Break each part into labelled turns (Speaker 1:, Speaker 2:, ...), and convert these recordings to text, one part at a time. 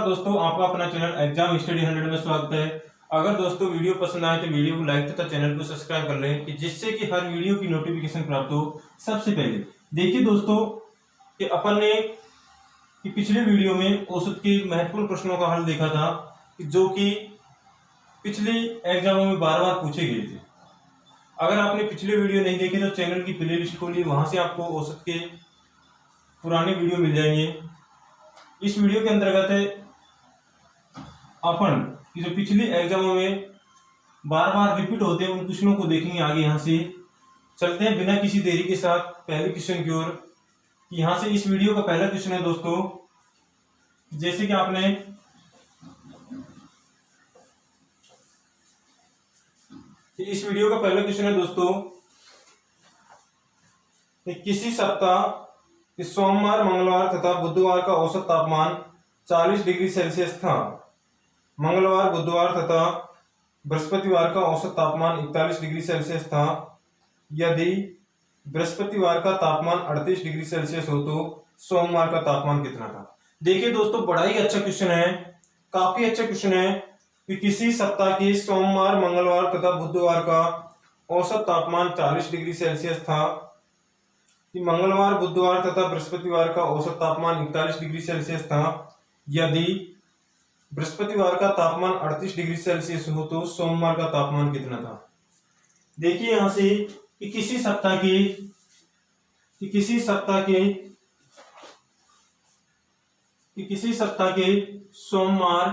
Speaker 1: दोस्तों, आपका अपना चैनल एग्जाम स्टडी 100 में स्वागत है। अगर दोस्तों वीडियो पसंद आए तो वीडियो को लाइक तथा चैनल को सब्सक्राइब कर लें कि जिससे कि हर वीडियो की नोटिफिकेशन प्राप्त हो सबसे पहले। देखिए दोस्तों कि अपन ने कि पिछले वीडियो में औसत के महत्वपूर्ण प्रश्नों का हल देखा था जो कि पिछले एग्जामों में बार बार पूछे गए थे। अगर आपने पिछले वीडियो नहीं देखे तो चैनल की प्ले लिस्ट खोलिए, वहां से आपको औसत के पुराने वीडियो मिल जाएंगे। इस वीडियो के अंतर्गत अपन जो पिछले एग्जामों में बार बार रिपीट होते हैं उन क्वेश्चनों को देखेंगे। आगे यहाँ से चलते हैं बिना किसी देरी के साथ पहले क्वेश्चन की ओर। यहाँ से इस वीडियो का पहला क्वेश्चन है दोस्तों, जैसे कि आपने इस वीडियो का पहला क्वेश्चन है दोस्तों, किसी सप्ताह सोमवार, मंगलवार तथा बुधवार का औसत तापमान 40 डिग्री सेल्सियस था। मंगलवार, बुधवार तथा बृहस्पतिवार का औसत तापमान 41 डिग्री सेल्सियस था। यदि बृहस्पतिवार का तापमान 38 डिग्री सेल्सियस हो तो सोमवार का तापमान कितना था। देखिए दोस्तों, बड़ा ही अच्छा क्वेश्चन है, काफी अच्छा क्वेश्चन है कि किसी सप्ताह की सोमवार, मंगलवार तथा बुधवार का औसत तापमान 40 डिग्री सेल्सियस था। कि मंगलवार, बुधवार तथा बृहस्पतिवार का औसत तापमान 41 डिग्री सेल्सियस था। यदि बृहस्पतिवार का तापमान 38 डिग्री सेल्सियस हो तो सोमवार का तापमान कितना था। देखिए यहां से कि किसी सप्ताह के सोमवार,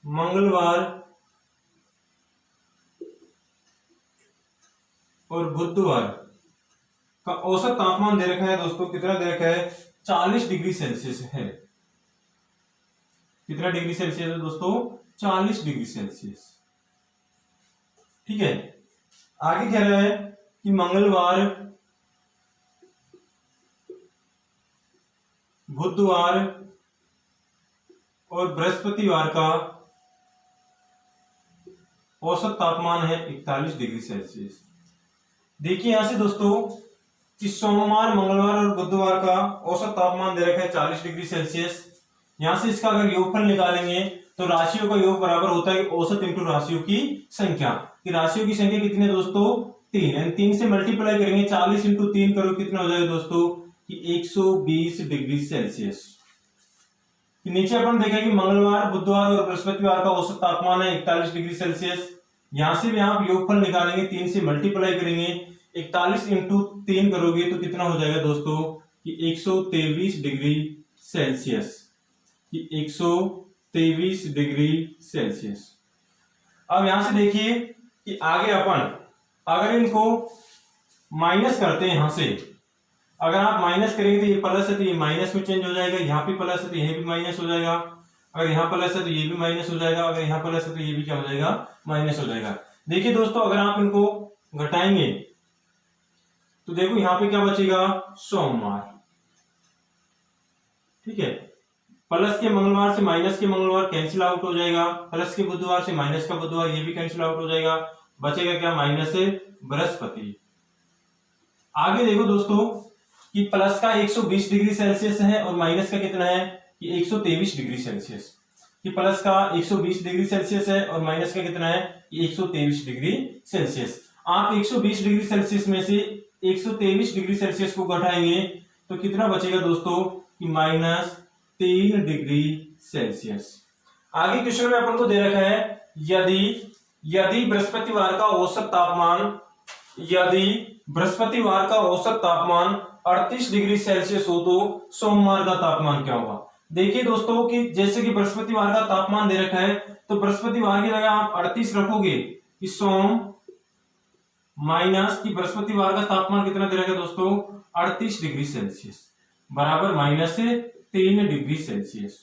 Speaker 1: मंगलवार और बुधवार का औसत तापमान दे रखा है दोस्तों। कितना दे रखा है? 40 डिग्री सेल्सियस है। कितना डिग्री सेल्सियस है दोस्तों? 40 डिग्री सेल्सियस। ठीक है, आगे कह रहा है कि मंगलवार, बुधवार और बृहस्पतिवार का औसत तापमान है 41 डिग्री सेल्सियस। देखिए यहां से दोस्तों कि सोमवार, मंगलवार और बुधवार का औसत तापमान दे रखा है 40 डिग्री सेल्सियस। यहां से इसका अगर योगफल निकालेंगे तो राशियों का योग बराबर होता है औसत इंटू राशियों की संख्या। कि राशियों की संख्या कितनी है दोस्तों? 3 यानी 3 से मल्टीप्लाई करेंगे। 40 इंटू 3 करो, कितना हो जाएगा दोस्तों? कि 120 डिग्री सेल्सियस। नीचे अपन देखें कि मंगलवार, बुधवार और बृहस्पतिवार का औसत तापमान है 41 डिग्री सेल्सियस। यहां से भी आप योगफल निकालेंगे, 3 से मल्टीप्लाई करेंगे। 41 इंटू 3 करोगे तो कितना हो जाएगा दोस्तों? कि 123 डिग्री सेल्सियस। कि 123 डिग्री सेल्सियस। अब यहां से देखिए कि आगे अपन अगर इनको माइनस करते हैं, यहां से अगर आप माइनस करेंगे तो ये प्लस है तो ये माइनस में चेंज हो जाएगा। यहाँ पे प्लस है तो ये भी माइनस हो जाएगा। अगर यहाँ प्लस है तो ये भी माइनस हो जाएगा। अगर यहाँ प्लस है तो ये भी क्या हो जाएगा? माइनस हो जाएगा। देखिए दोस्तों, अगर आप इनको घटाएंगे तो देखो यहाँ पे क्या बचेगा? सोमवार। ठीक है, प्लस के मंगलवार से माइनस के मंगलवार कैंसिल आउट हो जाएगा। प्लस के बुधवार से माइनस का बुधवार ये भी कैंसिल आउट हो जाएगा। बचेगा क्या? माइनस से बृहस्पति। आगे देखो दोस्तों कि प्लस का 120 डिग्री सेल्सियस है और माइनस का कितना है? कि 123 डिग्री सेल्सियस। कि प्लस का 120 डिग्री सेल्सियस है और माइनस का कितना है? 123 डिग्री सेल्सियस। आप 120 डिग्री सेल्सियस में से 123 डिग्री सेल्सियस को घटाएंगे तो कितना बचेगा दोस्तों? कि -3 डिग्री सेल्सियस। आगे क्वेश्चन में अपन को दे रखा है यदि बृहस्पतिवार का औसत तापमान 38 डिग्री सेल्सियस हो तो सोमवार का तापमान क्या होगा। देखिए दोस्तों कि जैसे कि बृहस्पतिवार का तापमान दे रखा है तो बृहस्पतिवार की जगह आप 38 रखोगे कि सोम माइनस की बृहस्पतिवार का तापमान कितना दे रखा है दोस्तों? 38 डिग्री सेल्सियस बराबर -3 डिग्री सेल्सियस।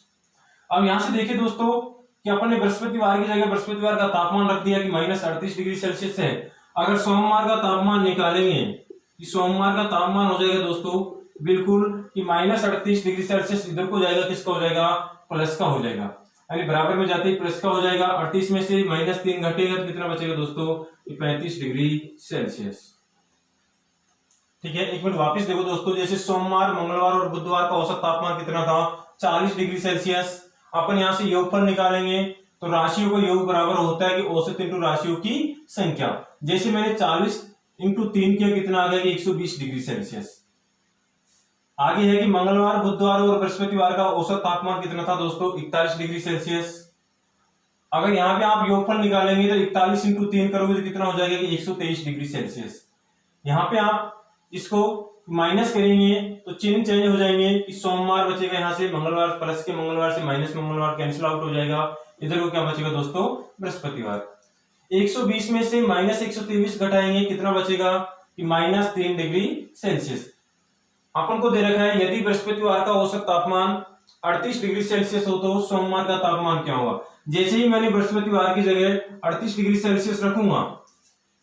Speaker 1: अब यहां से देखिए दोस्तों कि अपन ने बृहस्पतिवार की जगह बृहस्पतिवार का तापमान रख दिया कि -38 डिग्री सेल्सियस है। अगर सोमवार का तापमान निकालेंगे कि सोमवार का तापमान हो जाएगा दोस्तों बिल्कुल कि -38 डिग्री सेल्सियस। इधर को जाएगा, किसका हो जाएगा? प्लस का हो जाएगा। यानी बराबर में जाते ही प्लस का हो जाएगा। 38 में से -3 घटेगा तो कितना बचेगा दोस्तों? 35 डिग्री सेल्सियस। ठीक है, एक मिनट वापस देखो दोस्तों, जैसे सोमवार, मंगलवार और बुधवार का औसत तापमान कितना था, 40 डिग्री सेल्सियस। अपन यहां से योगफल निकालेंगे तो राशियों का योग बराबर होता है कि औसत इंटू राशियों की संख्या। जैसे मैंने 40 इंटू 3 किया, कितना आ गया कि 120 डिग्री सेल्सियस। आगे है कि मंगलवार, बुधवार और बृहस्पतिवार का औसत तापमान कितना था दोस्तों, 41 डिग्री सेल्सियस। अगर यहाँ पे आप योगफल निकालेंगे तो 41 इंटू 3 करोगे तो कितना हो जाएगा कि 123 डिग्री सेल्सियस। यहाँ पे आप इसको माइनस करेंगे तो चिन्ह चेंज हो जाएंगे कि सोमवार बचेगा यहाँ से, मंगलवार प्लस के मंगलवार से माइनस मंगलवार कैंसिल आउट हो जाएगा, इधर को क्या बचेगा दोस्तों, बृहस्पतिवार। 120 में से माइनस 123 घटाएंगे, कितना बचेगा कि माइनस 3 डिग्री सेल्सियस। अपन को दे रखा है यदि बृहस्पतिवार का औसत तापमान 38 डिग्री सेल्सियस हो तो सोमवार का तापमान क्या होगा। जैसे ही मैंने बृहस्पतिवार की जगह 38 डिग्री सेल्सियस रखूंगा,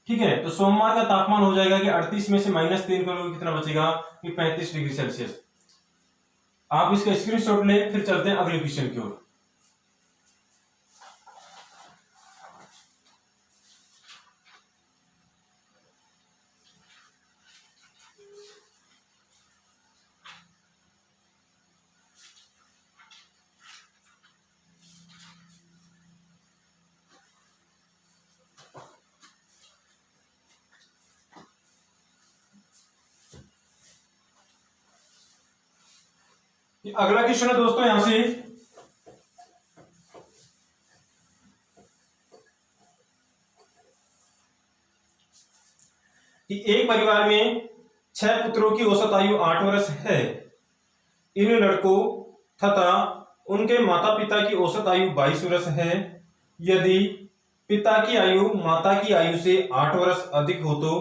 Speaker 1: ठीक है, तो सोमवार का तापमान हो जाएगा कि 38 में से माइनस 3 करोगे, कितना बचेगा कि 35 डिग्री सेल्सियस। आप इसका स्क्रीनशॉट ले, फिर चलते हैं अगले क्वेश्चन की ओर। अगला क्वेश्चन है दोस्तों यहां से कि एक परिवार में 6 पुत्रों की औसत आयु 8 वर्ष है। इन लड़कों तथा उनके माता पिता की औसत आयु 22 वर्ष है। यदि पिता की आयु माता की आयु से 8 वर्ष अधिक हो तो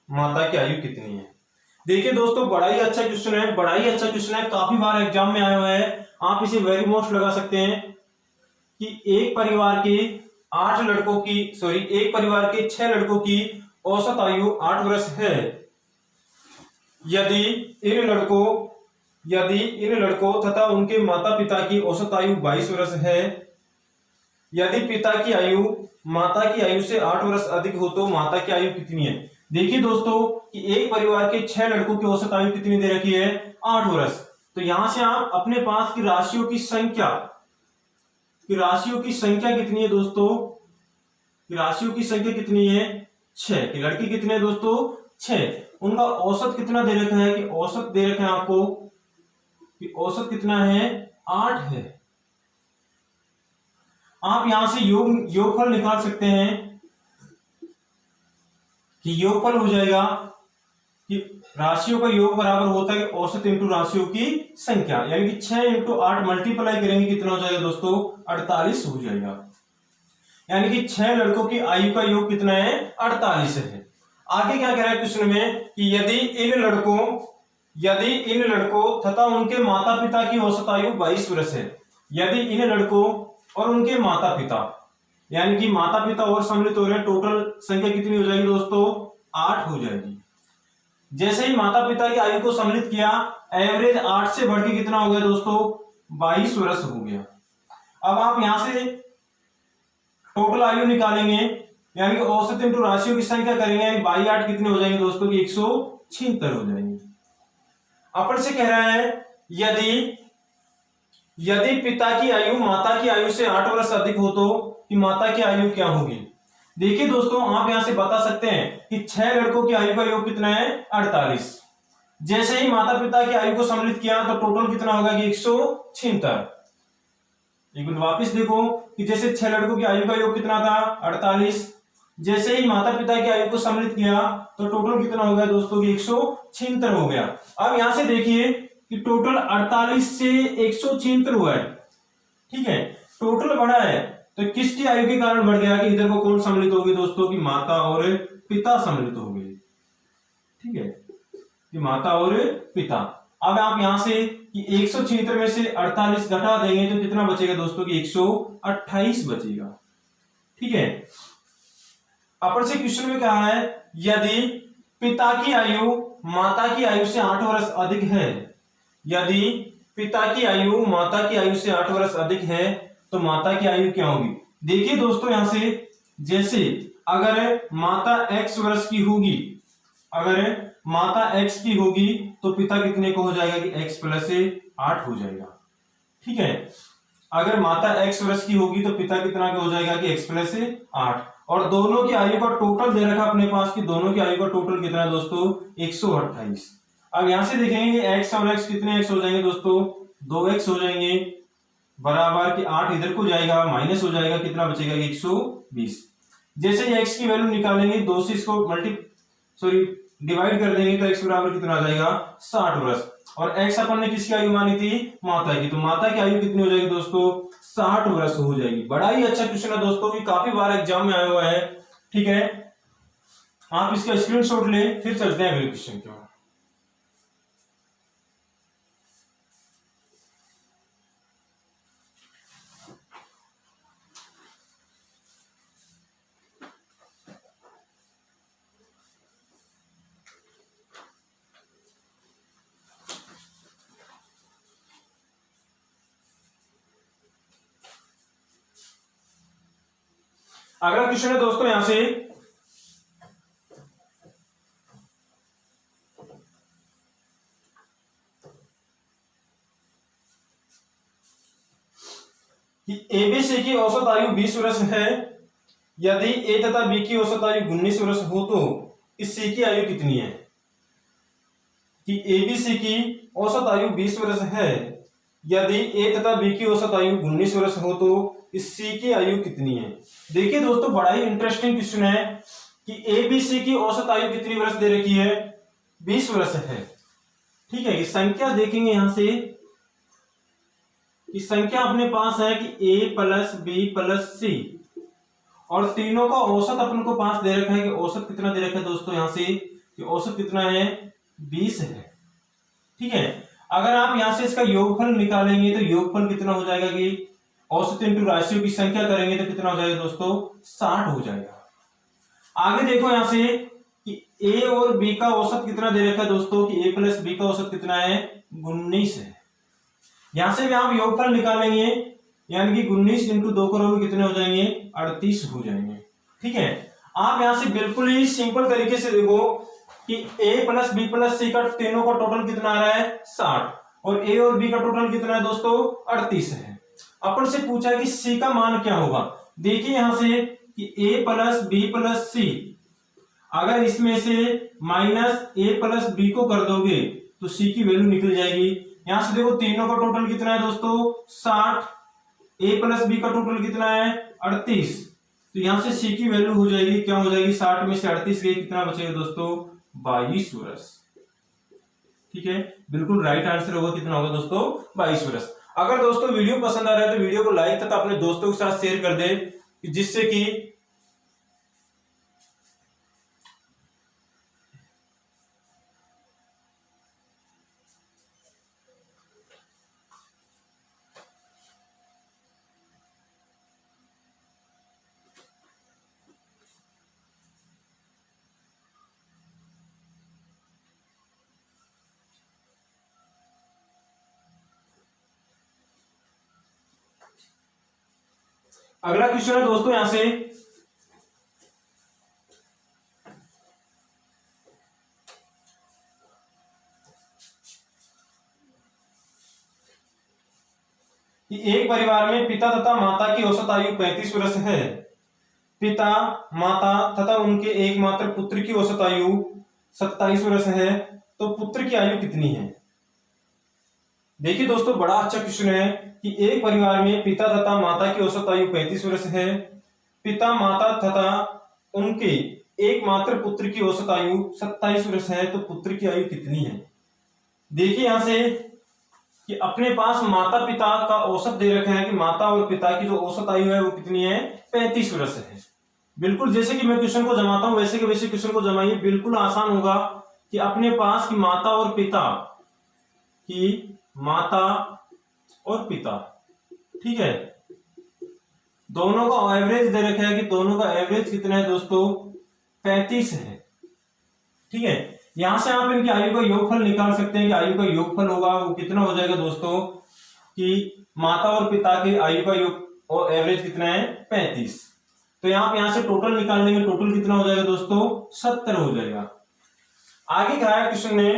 Speaker 1: माता की आयु कितनी है। देखिए दोस्तों, बड़ा ही अच्छा क्वेश्चन है, बड़ा ही अच्छा क्वेश्चन है, काफी बार एग्जाम में आया हुआ है। आप इसे वेरी मोस्ट लगा सकते हैं कि एक परिवार के 8 लड़कों की, सॉरी, एक परिवार के 6 लड़कों की औसत आयु 8 वर्ष है। यदि इन लड़कों तथा उनके माता पिता की औसत आयु 22 वर्ष है। यदि पिता की आयु माता की आयु से 8 वर्ष अधिक हो तो माता की आयु कितनी है। देखिए दोस्तों कि एक परिवार के 6 लड़कों की औसत आयु कितनी दे रखी है, 8 वर्ष। तो यहां से आप अपने पास की राशियों की संख्या कितनी है दोस्तों, राशियों की संख्या कितनी है, 6 की। लड़की कितने है दोस्तों, 6। उनका औसत कितना दे रखा है कि औसत दे रखा है आपको कि औसत कितना है, 8 है। आप यहां से योगफल निकाल सकते हैं कि योगफल हो जाएगा कि राशियों का योग बराबर होता है कि औसत इंटू राशियों की संख्या, यानी कि 6 इंटू 8 मल्टीप्लाई करेंगे, कितना हो जाएगा दोस्तों, 48 हो जाएगा। यानी कि 6 लड़कों की आयु का योग कितना है, 48 है। आगे क्या कह रहा है क्वेश्चन में कि यदि इन लड़कों तथा उनके माता पिता की औसत आयु 22 वर्ष है। यदि इन लड़कों और उनके माता पिता, यानी कि माता पिता और सम्मिलित हो रहे हैं, टोटल संख्या कितनी हो जाएगी दोस्तों, 8 हो जाएगी। जैसे ही माता पिता की आयु को सम्मिलित किया, एवरेज 8 से बढ़ के कितना हो गया दोस्तों, 22 वर्ष हो गया। अब आप यहां से टोटल आयु निकालेंगे, यानी कि औसत इंटू राशियों की संख्या करेंगे, यानी 22 कितने हो जाएंगे दोस्तों की 176 हो जाएंगे। अपन से कह रहा है यदि पिता की आयु माता की आयु से 8 वर्ष अधिक हो तो कि माता की आयु क्या होगी। देखिए दोस्तों, आप यहां से बता सकते हैं कि 6 लड़कों की आयु का योग कितना है, 48। जैसे ही माता पिता की आयु को सम्मिलित किया तो टोटल कितना होगा कि 176। एक मिनट वापिस देखो कि जैसे 6 लड़कों की आयु का योग कितना था, 48। जैसे ही माता पिता की आयु को सम्मिलित किया तो टोटल कितना हो गया दोस्तों की 176 हो गया। अब यहां से देखिए कि टोटल 48 से 176 हुआ है, ठीक है, टोटल बढ़ा है। तो किसकी आयु के कारण बढ़ गया कि इधर को कौन सम्मिलित होगी दोस्तों की माता और पिता सम्मिलित हो गए, ठीक है, कि माता और पिता। अब आप यहां से कि 176 में से 48 घटा देंगे तो कितना बचेगा दोस्तों की 128 बचेगा, ठीक है। अपन से क्वेश्चन में कहा है यदि पिता की आयु माता की आयु से 8 वर्ष अधिक है। यदि पिता की आयु माता की आयु से 8 वर्ष अधिक है तो माता की आयु क्या होगी। देखिए दोस्तों, यहां से जैसे अगर माता x वर्ष की होगी, अगर माता x की होगी तो पिता कितने को हो जाएगा कि x प्लस 8 हो जाएगा। ठीक है, अगर माता x वर्ष की होगी तो पिता कितना का हो जाएगा कि x प्लस 8। और दोनों की आयु का टोटल दे रखा अपने पास कि दोनों की आयु का टोटल कितना है दोस्तों 128। अब यहां से देखेंगे x और x कितने x हो जाएंगे दोस्तों 2x हो जाएंगे, बराबर कि 8 इधर को जाएगा माइनस हो जाएगा, कितना बचेगा 120। जैसे ही x की वैल्यू निकालेंगे 2 से इसको डिवाइड कर देंगे तो x बराबर कितना आ जाएगा 60 वर्ष। और x अपन ने किसकी आयु मानी थी माता की, तो माता की आयु कितनी हो जाएगी दोस्तों 60 वर्ष हो जाएगी। बड़ा ही अच्छा क्वेश्चन है दोस्तों, ये काफी बार एग्जाम में आया हुआ है। ठीक है, आप इसका स्क्रीनशॉट लें, फिर चलते हैं अगले क्वेश्चन की ओर। अगला क्वेश्चन है दोस्तों यहां से कि एबीसी की औसत आयु 20 वर्ष है, यदि ए तथा बी की औसत आयु 19 वर्ष हो तो इस सी की आयु कितनी है। कि एबीसी की औसत आयु 20 वर्ष है, यदि ए तथा बी की औसत आयु 19 वर्ष हो तो इस सी की आयु कितनी है। देखिए दोस्तों, बड़ा ही इंटरेस्टिंग क्वेश्चन है कि ए बी सी की औसत आयु कितनी वर्ष दे रखी है 20 वर्ष है। ठीक है, संख्या देखेंगे यहां से कि संख्या अपने पास है कि ए प्लस बी प्लस सी, और तीनों का औसत अपन को पास दे रखा है कि औसत कितना दे रखा है दोस्तों यहां से कि औसत कितना है 20 है। ठीक है, अगर आप यहां से इसका योगफल निकालेंगे तो योगफल कितना हो जाएगा कि औसत इंटू राशियों की संख्या करेंगे तो कितना हो जाएगा दोस्तों 60 हो जाएगा। आगे देखो यहां से कि ए और बी का औसत कितना दे रखा है दोस्तों कि ए प्लस बी का औसत कितना है 19 है। यहां से भी आप योगफल निकालेंगे यानी कि 19 इंटू 2 करोगे कितने हो जाएंगे 38 हो जाएंगे। ठीक है, आप यहां से बिल्कुल ही सिंपल तरीके से देखो कि a प्लस बी प्लस सी का तीनों का टोटल कितना आ रहा है 60, और a और b का टोटल कितना है दोस्तों 38 है। अपन से पूछा है कि c का मान क्या होगा। देखिए यहां से कि a प्लस बी प्लस सी, अगर इसमें से माइनस a प्लस बी को कर दोगे तो c की वैल्यू निकल जाएगी। यहां से देखो तीनों का टोटल कितना है दोस्तों 60, a प्लस बी का टोटल कितना है 38, तो यहां से c की वैल्यू हो जाएगी क्या हो जाएगी 60 में से 38 गई कितना बचेगा दोस्तों 22 वर्ष। ठीक है, बिल्कुल राइट आंसर होगा कितना होगा दोस्तों 22 वर्ष। अगर दोस्तों वीडियो पसंद आ रहा है तो वीडियो को लाइक तथा अपने दोस्तों के साथ शेयर कर दे, जिससे कि अगला क्वेश्चन है दोस्तों यहां से कि एक परिवार में पिता तथा माता की औसत आयु 35 वर्ष है। पिता, माता तथा उनके एकमात्र पुत्र की औसत आयु 27 वर्ष है, तो पुत्र की आयु कितनी है। देखिए दोस्तों, बड़ा अच्छा क्वेश्चन है कि एक परिवार में पिता तथा माता की औसत आयु 35 वर्ष है, पिता, माता तथा उनके एकमात्र पुत्र की औसत आयु 27 वर्ष है, तो पुत्र की आयु कितनी है। देखिए यहां से कि अपने पास माता पिता का औसत दे रखा है कि माता और पिता की जो औसत आयु है वो कितनी है 35 वर्ष है। बिल्कुल जैसे कि मैं क्वेश्चन को जमाता हूं वैसे के वैसे क्वेश्चन को जमाइए, बिल्कुल आसान होगा कि अपने पास की माता और पिता, ठीक है, दोनों का एवरेज दे रखा है कि दोनों का एवरेज कितना है दोस्तों 35 है। ठीक है, यहां से आप इनकी आयु का योगफल निकाल सकते हैं कि आयु का योगफल होगा वो कितना हो जाएगा दोस्तों कि माता और पिता के आयु का योग और एवरेज कितना है 35। तो आप यहां से टोटल निकाल लेंगे, टोटल कितना हो जाएगा दोस्तों 70 हो जाएगा। आगे कहा है क्वेश्चन ने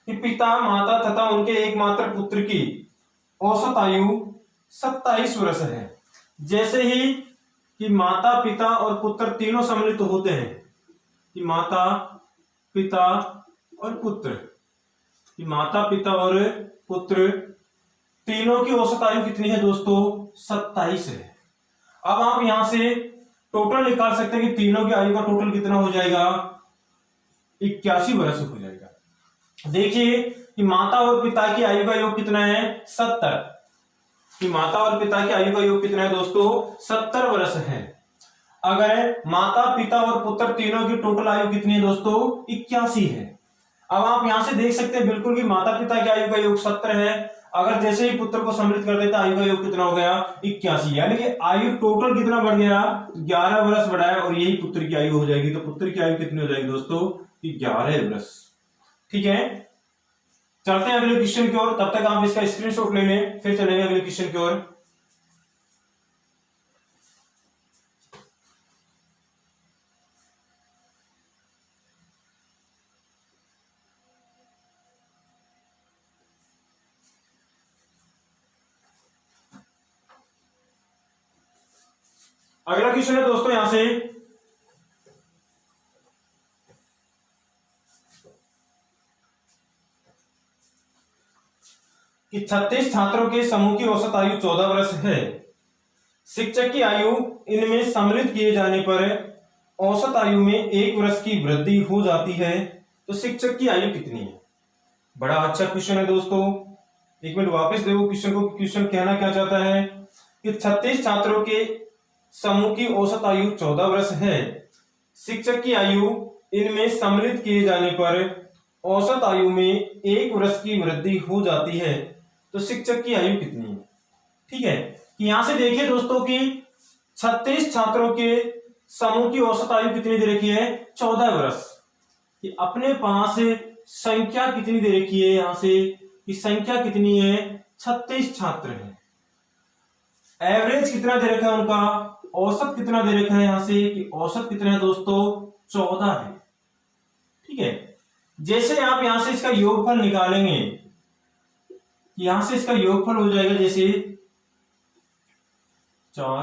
Speaker 1: कि पिता माता तथा उनके एकमात्र पुत्र की औसत आयु 27 वर्ष है। जैसे ही कि माता पिता और पुत्र तीनों सम्मिलित होते हैं, कि माता पिता और पुत्र, कि माता पिता और पुत्र तीनों की औसत आयु कितनी है दोस्तों? 27 है। अब आप यहां से टोटल निकाल सकते हैं कि तीनों की आयु का टोटल कितना हो जाएगा? 81 वर्ष हो जाएगा। देखिए कि माता और पिता की आयु का योग कितना है? 70। कि माता और पिता की आयु का योग कितना है दोस्तों? 70 वर्ष है। अगर माता पिता और पुत्र तीनों की टोटल आयु कितनी है दोस्तों? 81 है। अब आप यहां से देख सकते हैं बिल्कुल कि माता पिता की आयु का योग 70 है। अगर जैसे ही पुत्र को सम्मिलित कर देता आयु का योग कितना हो गया? 81। यानी कि आयु टोटल कितना बढ़ गया? 11 वर्ष बढ़ा है, और यही पुत्र की आयु हो जाएगी। तो पुत्र की आयु कितनी हो जाएगी दोस्तों? 11 वर्ष। ठीक है, चलते हैं अगले क्वेश्चन की ओर। तब तक आप इसका स्क्रीनशॉट ले लें, फिर चलेंगे अगले क्वेश्चन की ओर। अगला क्वेश्चन है दोस्तों यहां से कि 36 छात्रों के समूह की औसत आयु 14 वर्ष है। शिक्षक की आयु इनमें सम्मिलित किए जाने पर औसत आयु में 1 वर्ष की वृद्धि हो जाती है, तो शिक्षक की आयु कितनी है? बड़ा अच्छा क्वेश्चन है दोस्तों। एक मिनट वापस देखो क्वेश्चन को। क्वेश्चन कहना क्या चाहता है कि 36 छात्रों के समूह की औसत आयु 14 वर्ष है। शिक्षक की आयु इनमें सम्मिलित किए जाने पर औसत आयु में 1 वर्ष की वृद्धि हो जाती है, तो शिक्षक की आयु कितनी है? ठीक है, कि यहां से देखिए दोस्तों कि 36 छात्रों के समूह की औसत आयु कितनी दे रखी है? 14 वर्ष। कि अपने पास संख्या कितनी दे रखी है यहां से? कि संख्या कितनी है? 36 छात्र हैं। एवरेज कितना दे रखा है उनका? औसत कितना दे रखा है यहां से? कि औसत कितना है दोस्तों? 14 है। ठीक है, जैसे आप यहां से इसका योगफल निकालेंगे, यहां से इसका योगफल हो जाएगा जैसे 4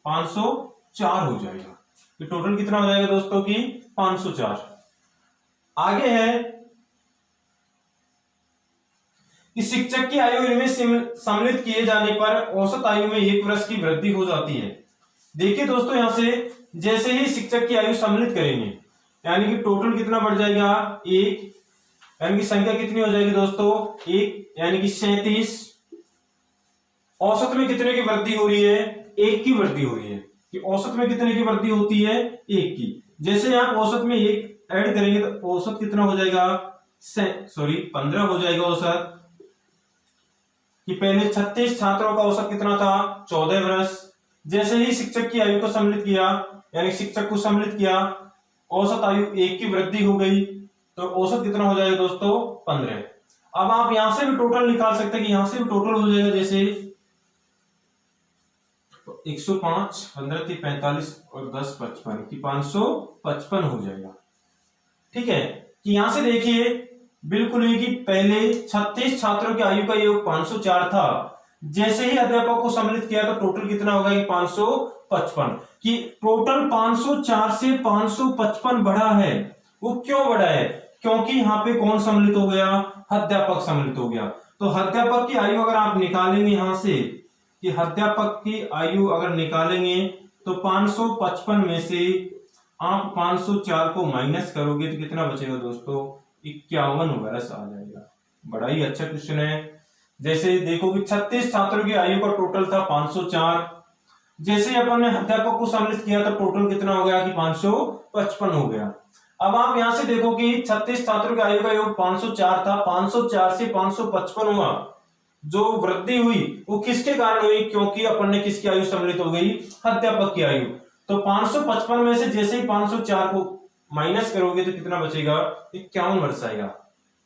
Speaker 1: 504 हो जाएगा। तो टोटल कितना हो जाएगा दोस्तों की? 504। आगे है कि शिक्षक की आयु इनमें सम्मिलित किए जाने पर औसत आयु में 1 वर्ष की वृद्धि हो जाती है। देखिए दोस्तों यहां से जैसे ही शिक्षक की आयु सम्मिलित करेंगे, यानी कि टोटल कितना बढ़ जाएगा? 1, यानी कि संख्या कितनी हो जाएगी दोस्तों? 1, यानी कि 37। औसत में कितने की वृद्धि हो रही है? 1 की वृद्धि हो रही है। कि औसत में कितने की वृद्धि होती है? 1 की। जैसे आप औसत में 1 ऐड करेंगे तो औसत कितना हो जाएगा? 15 हो जाएगा औसत। कि पहले 36 छात्रों का औसत कितना था? 14 वर्ष। जैसे ही शिक्षक की आयु को सम्मिलित किया, यानी शिक्षक को सम्मिलित किया, औसत आयु 1 की वृद्धि हो गई, तो औसत कितना हो जाएगा दोस्तों? 15। अब आप यहां से भी टोटल निकाल सकते हैं कि यहां से भी टोटल हो जाएगा जैसे 105, 15 थी 45 और 10 55 की 555 हो जाएगा। ठीक है, कि यहां से देखिए बिल्कुल ही कि पहले 36 छात्रों की आयु का योग 504 था। जैसे ही अध्यापक को सम्मिलित किया तो टोटल कितना होगा? 555। कि टोटल 504 से 555 बढ़ा है। वो क्यों बढ़ा है? क्योंकि यहाँ पे कौन सम्मिलित हो गया? अध्यापक सम्मिलित हो गया। तो अध्यापक की आयु अगर आप निकालेंगे यहां से, कि अध्यापक की आयु अगर निकालेंगे तो 555 में से आप 504 को माइनस करोगे तो कितना बचेगा दोस्तों? 51 वर्ष आ जाएगा। बड़ा ही अच्छा क्वेश्चन है। जैसे देखो कि 36 छात्रों की आयु का टोटल था 504। जैसे अपन ने अध्यापक को सम्मिलित किया तो टोटल कितना हो गया? कि 555 हो गया। अब आप यहां से देखो कि 36 छात्रों की आयु का योग 504 था, 504 से 555 हुआ। जो वृद्धि हुई वो किसके कारण हुई? क्योंकि अपन ने किसकी आयु सम्मिलित हो गई? अध्यापक की आयु। तो 555 में से जैसे ही 504 को माइनस करोगे तो कितना बचेगा? 51 वर्ष आएगा।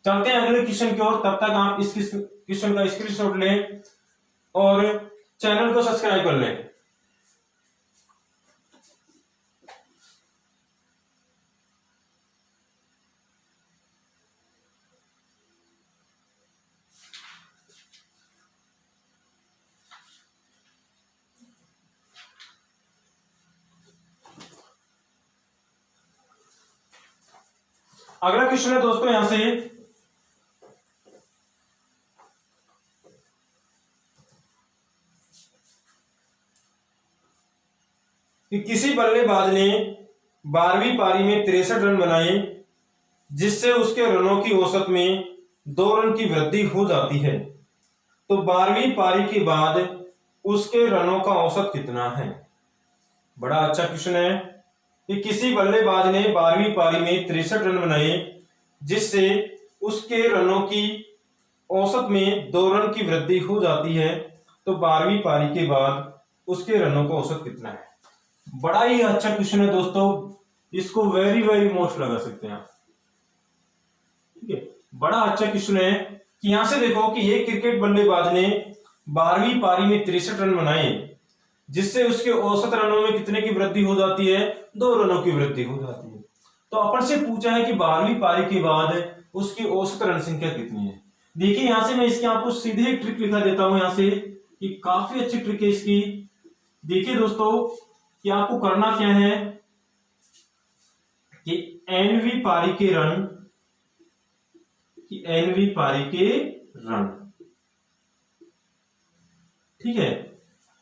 Speaker 1: चलते हैं अगले क्वेश्चन की ओर। तब तक आप इस क्वेश्चन का स्क्रीनशॉट लें और चैनल को सब्सक्राइब कर लें। अगला क्वेश्चन है दोस्तों यहां से कि किसी बल्लेबाज ने 12वीं पारी में 63 रन बनाए, जिससे उसके रनों की औसत में 2 रन की वृद्धि हो जाती है। तो 12वीं पारी के बाद उसके रनों का औसत कितना है? बड़ा अच्छा क्वेश्चन है कि किसी बल्लेबाज ने 12वीं पारी में 63 रन बनाए, जिससे उसके रनों की औसत में 2 रन की वृद्धि हो जाती है। तो 12वीं पारी के बाद उसके रनों का औसत कितना है? बड़ा ही अच्छा क्वेश्चन है दोस्तों, इसको वेरी वेरी मोस्ट लगा सकते हैं आप। ठीक है, बड़ा अच्छा क्वेश्चन है कि यहां से देखो कि एक क्रिकेट बल्लेबाज ने 12वीं पारी में 63 रन बनाए, जिससे उसके औसत रनों में कितने की वृद्धि हो जाती है? 2 रनों की वृद्धि हो जाती है। तो अपन से पूछा है कि 12वीं पारी के बाद उसकी औसत रन संख्या कितनी है। देखिए यहां से मैं इसके आपको सीधे एक ट्रिक लिखा देता हूं यहां से, कि काफी अच्छी ट्रिक है इसकी। देखिए दोस्तों कि आपको करना क्या है कि nवीं पारी के रन, nवीं पारी के रन, ठीक है,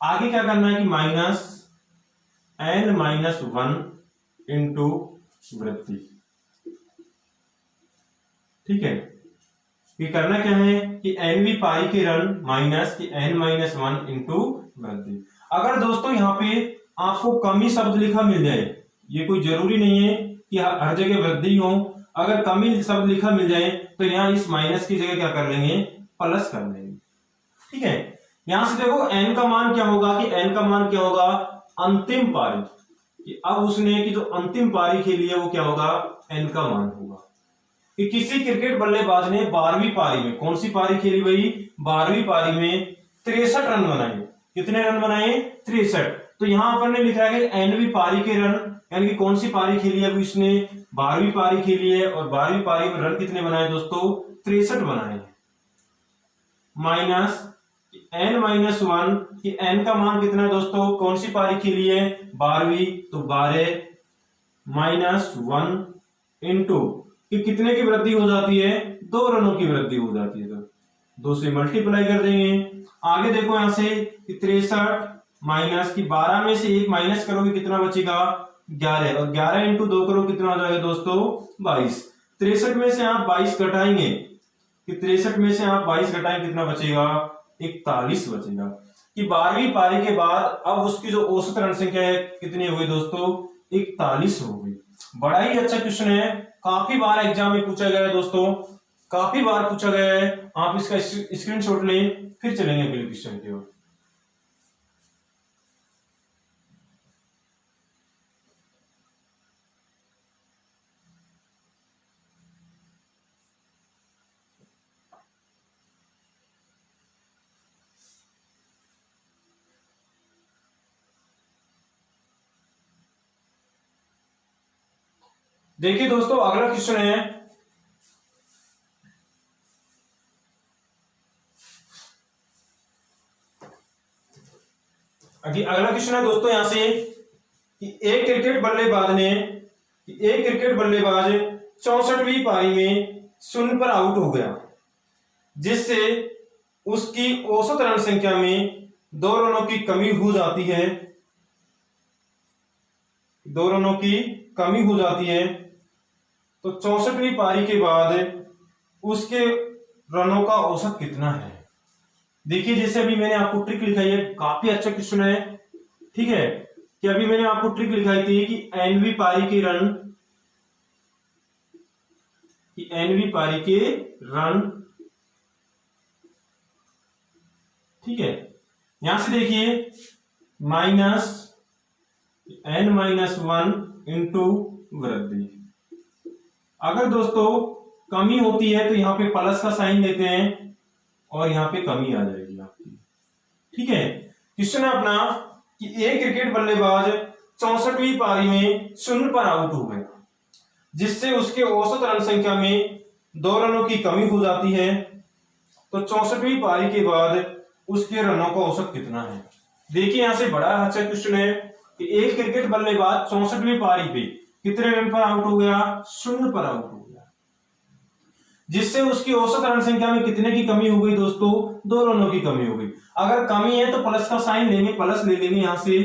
Speaker 1: आगे क्या करना है कि -n-1 इंटू वृद्धि। ठीक है, ये करना क्या है कि nवीं पारी के रन माइनस कि n-1 इंटू वृद्धि। अगर दोस्तों यहां पे आपको कमी शब्द लिखा मिल जाए, ये कोई जरूरी नहीं है कि हर जगह वृद्धि हो, अगर कमी शब्द लिखा मिल जाए तो यहां इस माइनस की जगह क्या कर लेंगे? प्लस कर लेंगे। ठीक है, यहां से देखो n का मान क्या होगा कि n का मान क्या होगा? अंतिम पारी, कि अब उसने कि जो अंतिम पारी खेली है वो क्या होगा? n का मान होगा। कि किसी क्रिकेट बल्लेबाज ने 12वीं पारी में, कौन सी पारी खेली भाई? 12वीं पारी में 63 रन बनाए। कितने रन बनाए? 63। तो यहां पर ने लिखा है कि nवीं पारी के रन, यानी कि कौन सी पारी खेली है? अभी इसने 12वीं पारी खेली है, और 12वीं पारी में रन कितने बनाए दोस्तों? 63 बनाए। माइनस n-1 कि n का मान कितना है दोस्तों? कौन सी पारी खेली है? 12वीं, तो 12 -1 इंटू कि कितने की वृद्धि हो जाती है? 2 रनों की वृद्धि हो जाती है। तो 2 से मल्टीप्लाई कर देंगे। आगे देखो यहां से कि 63 माइनस कि 12 में से 1 माइनस करोगे कितना बचेगा? 11, और 11 इंटू 2 करो कितना हो जाएगा दोस्तों? 22। 63 में से आप 22 घटाएंगे कि 63 में से आप 22 घटाएंगे कितना बचेगा? 41 बचेगा। कि 12वीं पारी के बाद अब उसकी जो औसत रन संख्या है कितनी हो गई दोस्तों? 41 हो गई। बड़ा ही अच्छा क्वेश्चन है, काफी बार एग्जाम में पूछा गया है दोस्तों, काफी बार पूछा गया है। आप इसका स्क्रीनशॉट लें, फिर चलेंगे अगले क्वेश्चन की ओर। देखिए दोस्तों अगला क्वेश्चन है अगला क्वेश्चन है दोस्तों यहां से कि एक क्रिकेट बल्लेबाज 64वीं पारी में 0 पर आउट हो गया, जिससे उसकी औसत रन संख्या में 2 रनों की कमी हो जाती है। 2 रनों की कमी हो जाती है। तो 64वीं पारी के बाद उसके रनों का औसत कितना है? देखिए जैसे अभी मैंने आपको ट्रिक लिखाई है, काफी अच्छा क्वेश्चन है। ठीक है, कि अभी मैंने आपको ट्रिक लिखाई थी कि nवीं पारी के रन, ठीक है, यहां से देखिए -n-1 इंटू वृद्धि। अगर दोस्तों कमी होती है तो यहां पे प्लस का साइन देते हैं और यहां पे कमी आ जाएगी आपकी। ठीक है, क्वेश्चन है अपना कि एक क्रिकेट बल्लेबाज 64वीं पारी में 0 पर आउट हो गया, जिससे उसके औसत रन संख्या में 2 रनों की कमी हो जाती है। तो 64वीं पारी के बाद उसके रनों का औसत कितना है? देखिए यहां से बड़ा अच्छा क्वेश्चन है कि एक क्रिकेट बल्लेबाज 64वीं पारी पे कितने रन पर आउट हो गया? 0 पर आउट हो गया। जिससे उसकी औसत ऋण संख्या में कितने की कमी हो गई दोस्तों, 2 ऋणों की कमी हो गई। अगर कमी है तो प्लस का साइन लेंगे, प्लस ले लेंगे यहां से,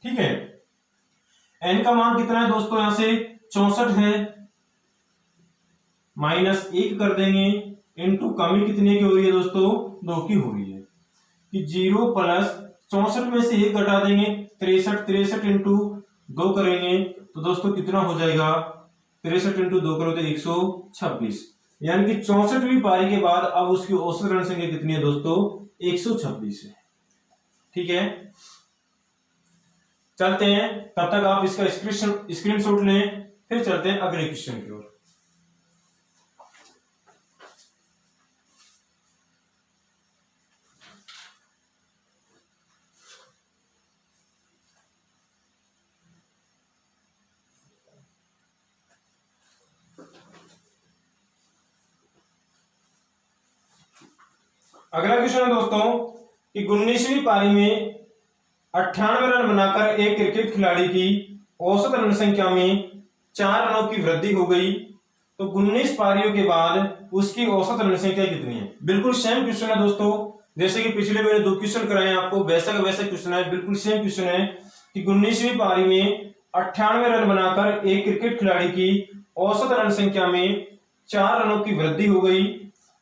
Speaker 1: ठीक है। n का मान कितना है दोस्तों, यहां से 64 है, -1 कर देंगे, इनटू कमी कितने की हो रही है दोस्तों, 2 की हो रही है, कि 0 प्लस 64 में से 1 घटा देंगे, 63 इंटू 2 करेंगे तो दोस्तों कितना हो जाएगा, 63 इंटू 2 करो तो 126, यानी कि 64वीं पारी के बाद अब उसकी औसत ऋण संख्या कितनी है दोस्तों, 126 है, ठीक है। चलते हैं, तब तक आप इसका स्क्रीनशॉट लें, फिर चलते हैं अगले क्वेश्चन की ओर। अगला क्वेश्चन है दोस्तों कि 19वीं पारी में 98 रन बनाकर एक क्रिकेट खिलाड़ी की औसत रन संख्या में 4 रनों की वृद्धि हो गई, तो 19 पारियों के बाद उसकी औसत रन संख्या कितनी है। बिल्कुल सेम क्वेश्चन है दोस्तों, जैसे कि पिछले मैंने 2 क्वेश्चन कराए हैं आपको, वैसा का वैसा क्वेश्चन है, बिल्कुल सेम क्वेश्चन है कि 19वीं पारी में 98 रन बनाकर एक क्रिकेट खिलाड़ी की औसत रन संख्या में 4 रनों की वृद्धि हो गई,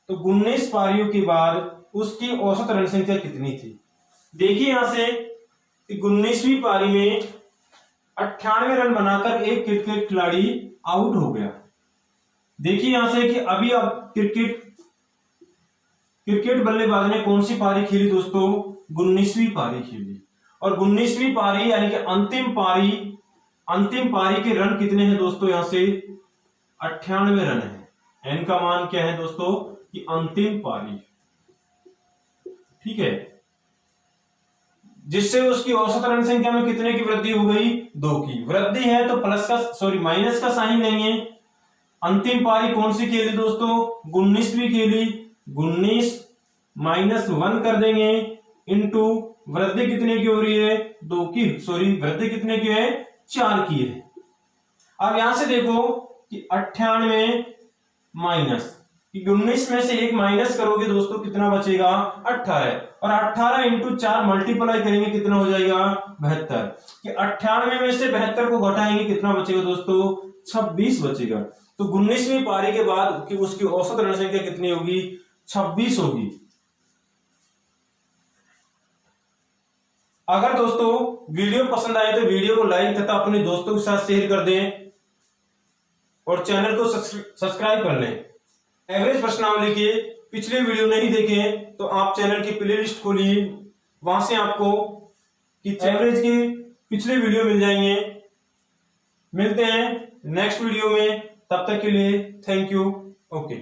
Speaker 1: तो 19 पारियों के बाद उसकी औसत रन संख्या कितनी थी। देखिए यहां से कि 19वीं पारी में 98 रन बनाकर एक क्रिकेट खिलाड़ी आउट हो गया। देखिए यहां से कि अभी अब क्रिकेट बल्लेबाज ने कौन सी पारी खेली दोस्तों, 19वीं पारी खेली, और 19वीं पारी यानी कि अंतिम पारी के रन कितने हैं दोस्तों, यहां से 98 रन है। एन का मान क्या है दोस्तों, कि अंतिम पारी, ठीक है, जिससे उसकी औसत रन संख्या में कितने की वृद्धि हो गई, 2 की। वृद्धि है तो माइनस का साइन लेंगे। अंतिम पारी कौन सी खेली दोस्तों, 19वीं खेली, 19 -1 कर देंगे, इनटू वृद्धि कितने की हो रही है, 2 की, वृद्धि कितने की है, 4 की है। अब यहां से देखो कि 98 माइनस, 19 में से 1 माइनस करोगे दोस्तों कितना बचेगा, 18, और 18 इंटू 4 मल्टीप्लाई करेंगे कितना हो जाएगा, 72, कि 98 में से 72 को घटाएंगे कितना बचेगा दोस्तों, 26 बचेगा। तो 19वीं पारी के बाद कि उसकी औसत रन संख्या कितनी होगी, 26 होगी। अगर दोस्तों वीडियो पसंद आए तो वीडियो को लाइक तथा अपने दोस्तों के साथ शेयर कर दें और चैनल को सब्सक्राइब कर लें। एवरेज प्रश्नावली के पिछले वीडियो नहीं देखे तो आप चैनल की प्लेलिस्ट खोलिए, वहां से आपको कि एवरेज के पिछले वीडियो मिल जाएंगे। मिलते हैं नेक्स्ट वीडियो में, तब तक के लिए थैंक यू, ओके।